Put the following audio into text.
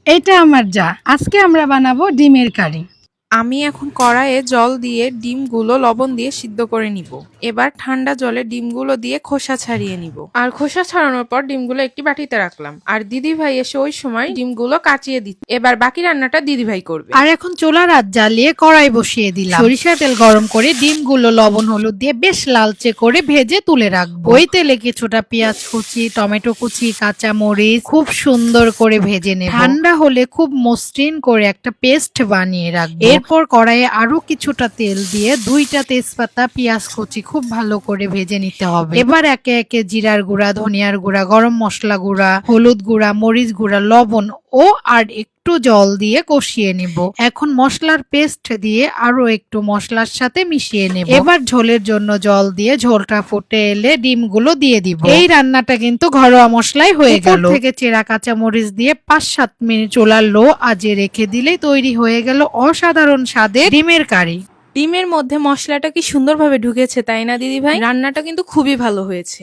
এটা আমার যা। আজকে আমরা বানাবো ডিমের কারি। আমি এখন কড়াইয়ে জল দিয়ে ডিমগুলো লবণ দিয়ে সিদ্ধ করে নিব। এবার ঠান্ডা জলে ডিমগুলো দিয়ে খোসা ছাড়িয়ে নিব। আর খোসা ছাড়ানোর পর ডিমগুলো একটি বাটিতে রাখলাম। আর দিদিভাই এসে ওই সময় ডিমগুলো কাচিয়ে দিচ্ছে। এবার বাকি রান্নাটা দিদিভাই করবে। আর এখন চুলার আঁচ জ্বালিয়ে কড়াই বসিয়ে দিলাম। সরিষার তেল গরম করে ডিমগুলো লবণ হলুদ দিয়ে বেশ লালচে করে ভেজে তুলে রাখবো। ওই তেলে কিছুটা পেঁয়াজ কুচি, টমেটো কুচি, কাঁচা মরিচ খুব সুন্দর করে ভেজে নেব। ঠান্ডা হলে খুব মসৃণ করে একটা পেস্ট বানিয়ে রাখবো। এরপর কড়াইয়ে আরো কিছুটা তেল দিয়ে 2টা তেজপাতা, পেঁয়াজ কুচি খুব ভালো করে ভেজে নিতে হবে। এবার একে একে জিরার গুঁড়া, ধনিয়ার গুঁড়া, গরম মশলা গুঁড়া, হলুদ গুঁড়া, মরিচ গুঁড়া, লবণ ও আর একটু জল দিয়ে কষিয়ে নিব। এখন মশলার পেস্ট দিয়ে আরো একটু মশলার সাথে মিশিয়ে নেব। এবার ঝোলের জন্য জল দিয়ে ঝোলটা ফুটে এলে ডিমগুলো দিয়ে দিব। এই রান্নাটা কিন্তু ঘরোয়া মশলাই হয়ে গেল। থেকে চেরা কাঁচা মরিচ দিয়ে 5-7 মিনিট চুলার লো আঁচে রেখে দিলেই তৈরি হয়ে গেল অসাধারণ স্বাদের ডিমের কারি। ডিমের মধ্যে মশলাটা কি সুন্দরভাবে ঢুকেছে, তাই না দিদিভাই? রান্নাটা কিন্তু খুবই ভালো হয়েছে।